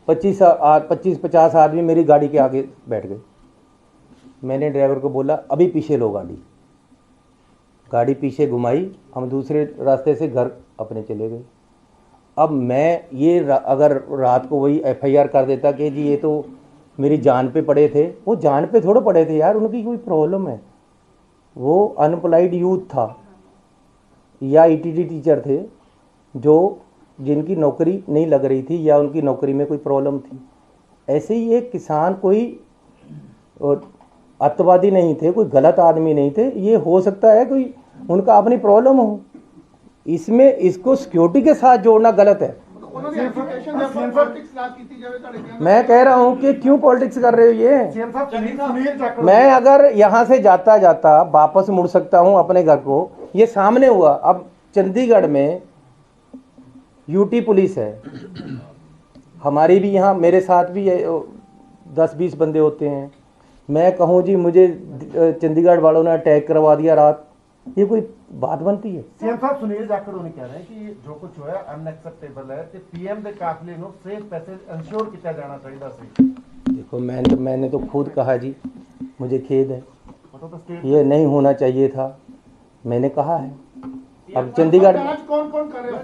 25-50 आदमी मेरी गाड़ी के आगे बैठ गए। मैंने ड्राइवर को बोला अभी पीछे लो गाड़ी। गाड़ी पीछे घुमाई, हम दूसरे रास्ते से घर अपने चले गए। अब मैं ये अगर रात को वही FIR कर देता कि जी ये तो मेरी जान पे पड़े थे, वो जान पे थोड़े पड़े थे यार, उनकी कोई प्रॉब्लम है। वो अनएम्प्लॉयड यूथ था या ETT टीचर थे जो जिनकी नौकरी नहीं लग रही थी या उनकी नौकरी में कोई प्रॉब्लम थी। ऐसे ही एक किसान कोई अत्यावादी नहीं थे, कोई गलत आदमी नहीं थे। ये हो सकता है कोई उनका अपनी प्रॉब्लम हो, इसमें इसको सिक्योरिटी के साथ जोड़ना गलत है। मैं कह रहा हूँ कि क्यों पॉलिटिक्स कर रहे हो ये? मैं अगर यहाँ से जाता जाता वापस मुड़ सकता हूँ अपने घर को। ये सामने हुआ। अब चंडीगढ़ में यूटी पुलिस है, हमारी भी यहाँ, मेरे साथ भी 10-20 बंदे होते हैं। मैं कहूँ जी मुझे चंडीगढ़ वालों ने अटैक करवा दिया रात, ये कोई बात बनती है? सीएम साहब सुनील जाखड़ कह रहे हैं कि जो कुछ हुआ अनएक्सेप्टेबल है कि पीएम के काफिले को सेफ पैसेज इंश्योर किया जाना चाहिए। देखो, मैंने तो खुद कहा जी, मुझे खेद है, ये नहीं होना चाहिए था, मैंने कहा है। अब चंडीगढ़ कौन कौन कर रहे हैं?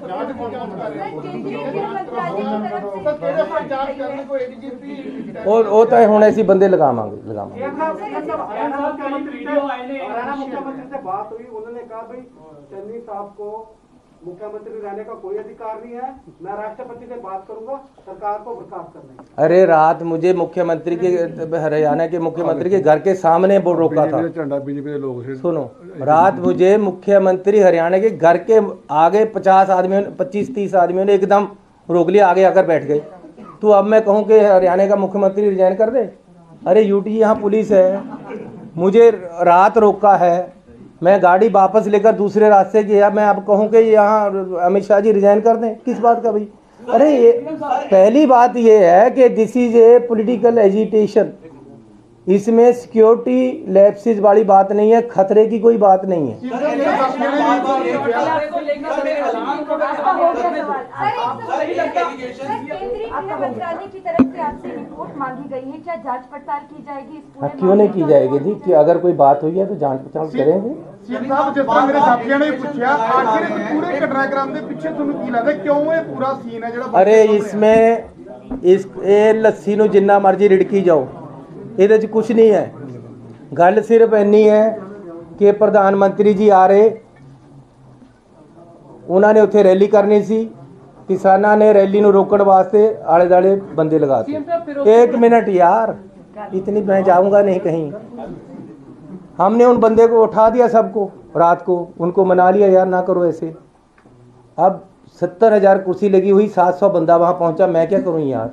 और होता है होने ऐसी बंदे लगावांगे। मुख्यमंत्री से बात हुई, उन्होंने कहा भाई चन्नी साहब को मुख्यमंत्री रहने का कोई अधिकार नहीं है, मैं राष्ट्रपति से बात करूंगा सरकार को बर्खास्त करने की। अरे रात मुझे मुख्यमंत्री के, हरियाणा के मुख्यमंत्री के घर के सामने वो रोका था। सुनो, रात मुझे मुख्यमंत्री हरियाणा के घर के आगे 25-30 आदमियों ने एकदम रोक लिया, आगे आकर बैठ गए। तो अब मैं कहूँ कि हरियाणा का मुख्यमंत्री रिजाइन कर दे? अरे यूटी यहाँ पुलिस है, मुझे रात रोका है, मैं गाड़ी वापस लेकर दूसरे रास्ते गया। मैं अब कहूँ कि यहाँ अमित शाह जी रिजाइन कर दें? किस बात का भाई? अरे ये पहली बात ये है कि this is a political agitation. इसमें सिक्योरिटी लैप्सेज वाली बात नहीं है, खतरे की कोई बात नहीं है। केंद्रीय गृह मंत्रालय की तरफ से आपसे रिपोर्ट मांगी गई है, क्या जांच पड़ताल की जाएगी इस पूरे क्यों नहीं की जाएगी जी? कि अगर कोई बात हुई है तो जांच पड़ताल करेंगे। सीएम साहब, जिस तरह मेरे साथियों ने पूछा, आखिर इस पूरे घटनाक्रम के पीछे ਤੁਹਾਨੂੰ ਕੀ ਲੱਗਦਾ ਕਿਉਂ ਇਹ ਪੂਰਾ ਸੀਨ ਹੈ ਜਿਹੜਾ अरे इसमें ਇਹ ਲੱਸੀ ਨੂੰ ਜਿੰਨਾ ਮਰਜ਼ੀ ਰਿੜਕੀ ਜਾਓ, ਇਹਦੇ 'ਚ ਕੁਝ ਨਹੀਂ ਹੈ। ਗੱਲ ਸਿਰਫ ਇੰਨੀ ਹੈ ਕਿ ਪ੍ਰਧਾਨ ਮੰਤਰੀ ਜੀ ਆ ਰਹੇ, ਉਹਨਾਂ ਨੇ ਉੱਥੇ ਰੈਲੀ ਕਰਨੀ ਸੀ, किसाना ने रैली ਨੂੰ रोकने वास्ते आले दाले बंदे लगाते। एक मिनट यार, इतनी मैं जाऊंगा नहीं कहीं। हमने उन बंदे को उठा दिया, सबको रात को उनको मना लिया, यार ना करो ऐसे। अब 70,000 कुर्सी लगी हुई, 700 बंदा वहां पहुंचा, मैं क्या करूं यार।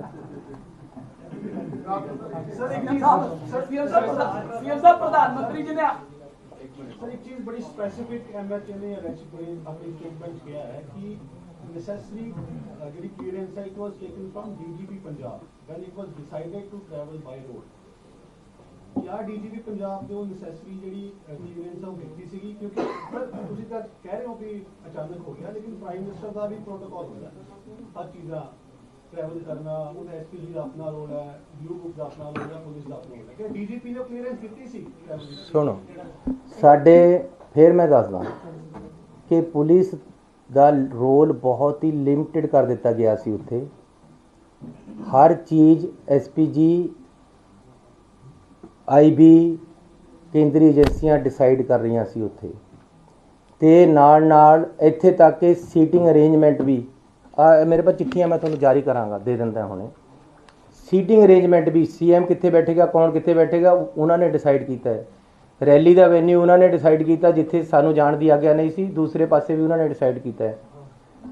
प्रधानमंत्री जी ने सर एक चीज बड़ी स्पेसिफिक एमएचए ने अपनी स्टेटमेंट किया है कि necessary ਜਿਹੜੀ clearance है it was taken from DGP Punjab when it was decided to travel by road। या DGP Punjab ਦੇ ਉਹ necessary ਜਿਹੜੀ clearance ਹੈ ਉਹ ਕੀਤੀ ਸੀਗੀ, ਕਿਉਂਕਿ ਤੁਸੀਂ ਤਾਂ ਕਹਿ ਰਹੇ ਹੋ ਕਿ ਅਚਾਨਕ ਹੋ ਗਿਆ, ਲੇਕਿਨ ਪ੍ਰਾਈਮ ਮਿਨਿਸਟਰ ਦਾ ਵੀ ਪ੍ਰੋਟੋਕਾਲ ਹੁੰਦਾ ਹਰ ਚੀਜ਼ਾਂ ट्रैवल करना, ਉਹਦਾ ਐਸਪੀਜੀ ਦਾ ਆਪਣਾ ਰੋਲ ਹੈ, ਬਲੂ ਬੁੱਕ ਦਾ ਆਪਣਾ ਰੋਲ ਹੈ, ਪੁਲਿਸ ਦਾ ਆਪਣਾ ਰੋਲ ਹੈ। ਕਿ ਡੀਜੀਪੀ ਨੇ ਕਲੀਅਰੈਂਸ ਕੀਤੀ ਸੀ? ਸੁਣੋ, ਸਾਡੇ ਫਿਰ ਮੈਂ ਦੱਸਦਾ ਕਿ ਪੁਲਿਸ ਦਾ ਰੋਲ ਬਹੁਤ ਹੀ ਲਿਮਟਿਡ ਕਰ ਦਿੱਤਾ ਗਿਆ ਸੀ ਉੱਥੇ। ਹਰ ਚੀਜ਼ ਐਸਪੀਜੀ, ਆਈਬੀ, ਕੇਂਦਰੀ ਏਜੰਸੀਆਂ ਡਿਸਾਈਡ ਕਰ ਰਹੀਆਂ ਸੀ ਉੱਥੇ, ਤੇ ਨਾਲ ਨਾਲ ਇੱਥੇ ਤੱਕ ਕਿ ਸੀਟਿੰਗ ਅਰੇਂਜਮੈਂਟ ਵੀ मेरे पास चिट्ठियाँ मैं ਤੁਹਾਨੂੰ जारी करांगा, दे ਦਿੰਦਾ ਹੁਣੇ। सीटिंग अरेंजमेंट भी सीएम कित्थे बैठेगा, कौन कित्थे बैठेगा, उन्होंने डिसाइड किया है। रैली का वेन्यू उन्होंने डिसाइड किया, जिथे सानू जाण दी आग्या नहीं सी, दूसरे पासे भी उन्होंने डिसाइड किया है।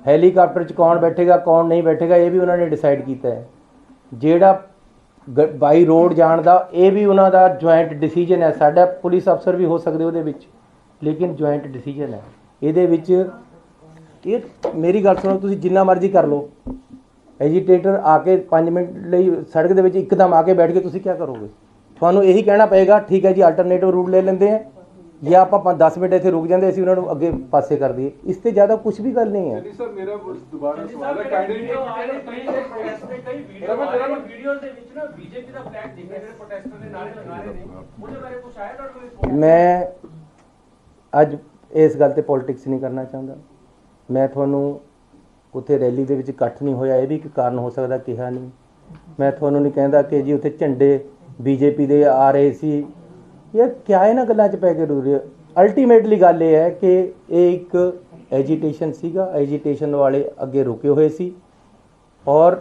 हैलीकाप्टर च कौन बैठेगा, कौन नहीं बैठेगा, ये भी उन्होंने डिसाइड किया है। जेड़ा बाई रोड जाण दा, ये भी उन्हों का ज्वाइंट डिसीजन है। साडा पुलिस अफसर भी हो सकते उहदे विच, लेकिन ज्वाइंट डिसीजन है ਇਹਦੇ ਵਿੱਚ। ਇਹ ਮੇਰੀ ਗੱਲ ਸੁਣੋ, ਤੁਸੀਂ ਜਿੰਨਾ ਮਰਜ਼ੀ ਕਰ ਲਓ, ਐਜੀਟੇਟਰ ਆ ਕੇ 5 ਮਿੰਟ ਲਈ ਸੜਕ ਦੇ ਵਿੱਚ ਇੱਕਦਮ ਆ ਕੇ ਬੈਠ ਕੇ ਤੁਸੀਂ ਕੀ ਕਰੋਗੇ? ਤੁਹਾਨੂੰ ਇਹੀ ਕਹਿਣਾ ਪਏਗਾ ਠੀਕ ਹੈ ਜੀ, ਆਲਟਰਨੇਟਿਵ ਰੂਟ ਲੈ ਲੈਂਦੇ ਆ, ਜਾਂ ਆਪਾਂ 10 ਮਿੰਟ ਇੱਥੇ ਰੁਕ ਜਾਂਦੇ, ਅਸੀਂ ਉਹਨਾਂ ਨੂੰ ਅੱਗੇ ਪਾਸੇ ਕਰ ਦਈਏ। ਇਸ ਤੋਂ ਜ਼ਿਆਦਾ ਕੁਝ ਵੀ ਗੱਲ ਨਹੀਂ ਹੈ। ਸਰ ਮੇਰਾ ਦੁਬਾਰਾ ਸਵਾਲ ਹੈ, ਕਾਈਂਡਲੀ ਵੀਡੀਓਜ਼ ਦੇ ਵਿੱਚ ਨਾ ਬੀਜੇਪੀ ਦਾ ਫਲੈਗ ਦਿਖਿਆ, ਜਿਹੜੇ ਪ੍ਰੋਟੈਸਟਰ ਨੇ ਨਾਰੇ ਲਗਾ ਰਹੇ ਨੇ, ਉਹਦੇ ਬਾਰੇ ਕੁਝ ਆਇਆ ਤੁਹਾਡੇ ਕੋਲ? ਮੈਂ ਅੱਜ ਇਸ ਗੱਲ ਤੇ ਪੋਲਿਟਿਕਸ ਨਹੀਂ ਕਰਨਾ ਚਾਹੁੰਦਾ। ਮੈਂ ਤੁਹਾਨੂੰ ਉੱਥੇ ਰੈਲੀ ਦੇ ਵਿੱਚ ਇਕੱਠ ਨਹੀਂ ਹੋਇਆ, ਇਹ ਵੀ ਇੱਕ ਕਾਰਨ ਹੋ ਸਕਦਾ, ਕਿਹਾ ਨਹੀਂ। ਮੈਂ ਤੁਹਾਨੂੰ ਨਹੀਂ ਕਹਿੰਦਾ ਕਿ ਜੀ ਉੱਥੇ ਝੰਡੇ ਬੀਜੇਪੀ ਦੇ ਆ ਰਹੇ ਸੀ। ਇਹ ਕਿਆ ਇਹਨਾਂ ਗੱਲਾਂ 'ਚ ਪੈ ਕੇ ਰੁ ਰਹੇ? ਅਲਟੀਮੇਟਲੀ ਗੱਲ ਇਹ ਹੈ ਕਿ ਇਹ ਇੱਕ एजिटेशन सीगा, एजिटेशन वाले अगे रुके हुए सी और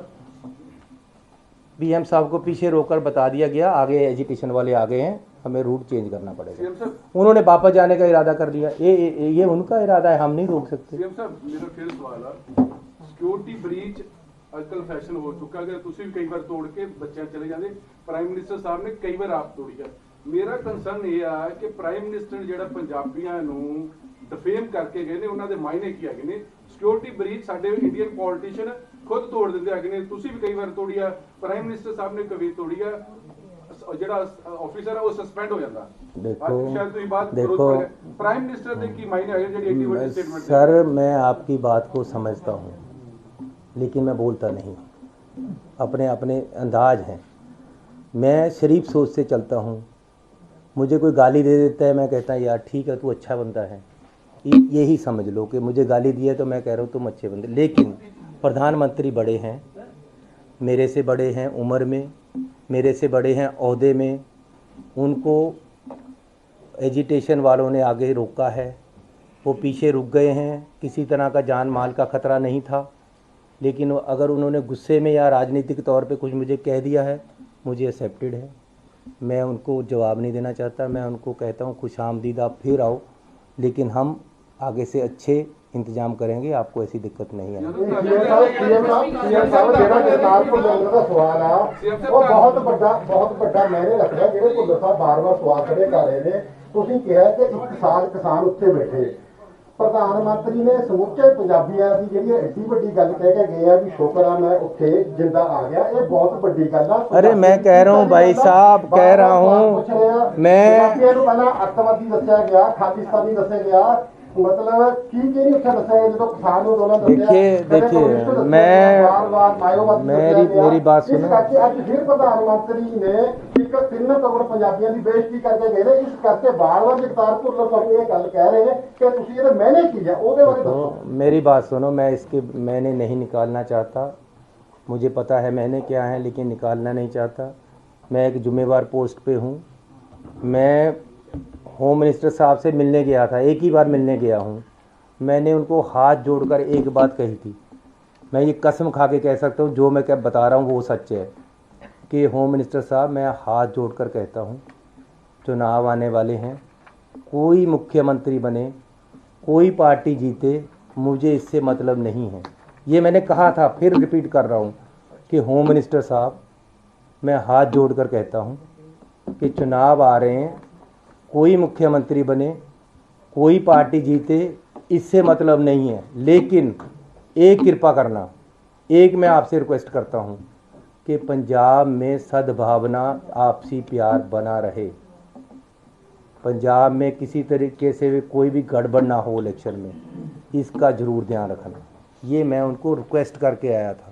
बीएम साहब को पीछे रोककर बता दिया गया आगे एजिटेशन वाले आ गए हैं, हमें रूट चेंज करना पड़ेगा। उन्होंने वापस जाने का इरादा कर लिया, ये उनका इरादा है, हम नहीं रोक सकते। सीएम साहब मेरा फिर सवाल है, सिक्योरिटी ब्रीच अजकल फैशन हो चुका है, तुम भी कई बार तोड़ के बच्चे चले जाते, प्राइम मिनिस्टर साहब ने कई बार आप तोड़ी है। मेरा कंसर्न ये है कि प्राइम मिनिस्टर जो पंजाबियों ਨੂੰ डिफेम करके गए ने, उन्होंने मायने की है ने सिक्योरिटी ब्रीच साडे इंडियन पॉलिटिशियन खुद तोड़ दिंदे है ने, तुसी भी कई बार तोड़ी है, प्राइम मिनिस्टर साहब ने कभी तोड़ी है, ਜਿਹੜਾ ਆਫੀਸਰ ਹੈ ਉਹ ਸਸਪੈਂਡ ਹੋ ਜਾਂਦਾ। देखो शायद तो ये बात देखो प्राइम मिनिस्टर ने की मायने है ਜਿਹੜੀ ਐਡੀ ਵੱਡੀ स्टेटमेंट। सर मैं आपकी बात को समझता हूँ लेकिन मैं बोलता नहीं, अपने अपने अंदाज हैं। मैं शरीफ सोच से चलता हूँ, मुझे कोई गाली दे देता है मैं कहता है यार ठीक है तू अच्छा बंदा है, यही समझ लो कि मुझे गाली दी है तो मैं कह रहा हूँ तुम अच्छे बंदे। लेकिन प्रधानमंत्री बड़े हैं, मेरे से बड़े हैं उम्र में, मेरे से बड़े हैं ओहदे में, उनको एजिटेशन वालों ने आगे रोका है, वो पीछे रुक गए हैं, किसी तरह का जान माल का ख़तरा नहीं था। लेकिन अगर उन्होंने गुस्से में या राजनीतिक तौर पे कुछ मुझे कह दिया है, मुझे एक्सेप्टेड है, मैं उनको जवाब नहीं देना चाहता। मैं उनको कहता हूँ खुश आमदीद, आप फिर आओ, लेकिन हम आगे से अच्छे इंतजाम करेंगे, आपको ऐसी दिक्कत नहीं आएगी। सवाल आ वो बहुत बड़ा मैंने रखा जो भुल्लर साहब बार बार सवाल खड़े कर रहे हैं। तुसीं कहा कि 1 साल किसान उत्थे बैठे, ਪ੍ਰਧਾਨ ਮੰਤਰੀ ਨੇ ਸਮੁੱਚੇ ਪੰਜਾਬੀਆਂ ਦੀ ਜਿਹੜੀ ਐਡੀ ਵੱਡੀ ਗੱਲ ਕਹਿ ਕੇ ਗਏ ਆ ਵੀ ਸ਼ੁਕਰ ਆ ਮੈਂ ਉੱਥੇ ਜਿੰਦਾ ਆ ਗਿਆ, ਇਹ ਬਹੁਤ ਵੱਡੀ ਗੱਲ ਆ। अरे मैं कह रहा हूँ भाई साहब, कह रहा हूँ मैं ਪੰਜਾਬੀਆਂ ਨੂੰ ਪਹਿਲਾਂ ਅੱਤਵਾਦੀ ਦੱਸਿਆ ਗਿਆ, ਖਾਲਿਸਤਾਨੀ ਦੱਸਿਆ ਗਿਆ, मतलब की नहीं उत्थे दस्या गया जो किसान अंदोलन देखिए मेरी बात सुनो। अज फिर प्रधानमंत्री ने एक 3 करोड़ पंजाबियों की बेइज्जती करके गए ने, इस करके बार-बार जगतार भुल्लर साहब ये गल कह रहे हैं कि तुसीं ये मैंने की है ਉਹਦੇ बारे दसो। मेरी बात सुनो, मैं इसके मैंने नहीं निकालना चाहता, मुझे पता है मैंने क्या है, लेकिन निकालना नहीं चाहता। मैं एक जिम्मेवार पोस्ट पे हूँ। मैं होम मिनिस्टर साहब से मिलने गया था, एक ही बार मिलने गया हूँ। मैंने उनको हाथ जोड़कर एक बात कही थी, मैं ये कसम खा के कह सकता हूँ, जो मैं क्या बता रहा हूँ वो सच है कि होम मिनिस्टर साहब मैं हाथ जोड़कर कहता हूँ, चुनाव आने वाले हैं, कोई मुख्यमंत्री बने, कोई पार्टी जीते, मुझे इससे मतलब नहीं है। ये मैंने कहा था, फिर रिपीट कर रहा हूँ कि होम मिनिस्टर साहब मैं हाथ जोड़कर कहता हूँ कि चुनाव आ रहे हैं, कोई मुख्यमंत्री बने, कोई पार्टी जीते, इससे मतलब नहीं है। लेकिन एक कृपा करना, एक मैं आपसे रिक्वेस्ट करता हूँ कि पंजाब में सद्भावना, आपसी प्यार बना रहे। पंजाब में किसी तरीके से भी कोई भी गड़बड़ ना हो इलेक्शन में, इसका ज़रूर ध्यान रखना। ये मैं उनको रिक्वेस्ट करके आया था।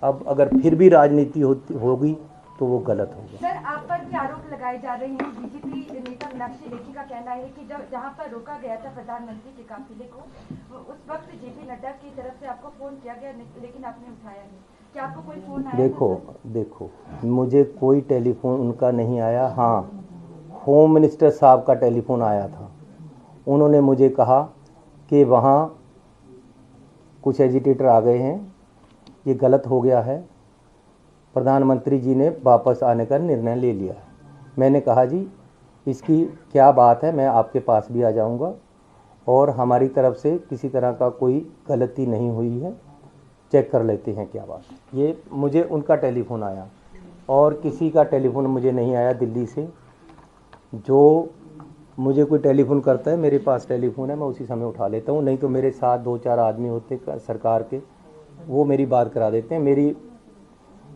अब अगर फिर भी राजनीति होगी तो वो गलत होगा। सर, आप पर भी आरोप लगाए जा रहे हैं। बीजेपी नेता मीनाक्षी लेखी का कहना है कि जब जहां पर रोका गया था प्रधानमंत्री के काफिले को, उस वक्त जेपी नड्डा की तरफ से आपको फोन किया गया, लेकिन आपने उठाया नहीं। क्या आपको कोई फोन आया? देखो मुझे कोई टेलीफोन उनका नहीं आया। हाँ, होम मिनिस्टर साहब का टेलीफोन आया था। उन्होंने मुझे कहा कि वहाँ कुछ एजिटेटर आ गए हैं, ये गलत हो गया है, प्रधानमंत्री जी ने वापस आने का निर्णय ले लिया। मैंने कहा जी इसकी क्या बात है, मैं आपके पास भी आ जाऊंगा और हमारी तरफ से किसी तरह का कोई गलती नहीं हुई है, चेक कर लेते हैं क्या बात। ये मुझे उनका टेलीफोन आया और किसी का टेलीफोन मुझे नहीं आया दिल्ली से। जो मुझे कोई टेलीफोन करता है, मेरे पास टेलीफोन है, मैं उसी समय उठा लेता हूँ, नहीं तो मेरे साथ 2-4 आदमी होते सरकार के, वो मेरी बात करा देते हैं। मेरी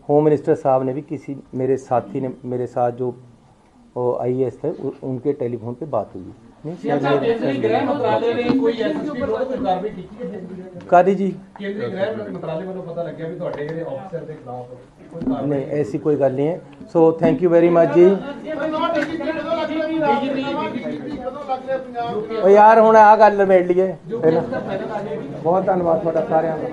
होम मिनिस्टर साहब ने भी किसी मेरे साथी ने मेरे साथ जो IAS थे उनके टेलीफोन पे बात हुई। कादी जी नहीं, ऐसी कोई गल नहीं है। So thank you very much जी। यार हुण आ गल निबेड़ लीए, बहुत धन्यवाद तुहाडा सारिआं दा।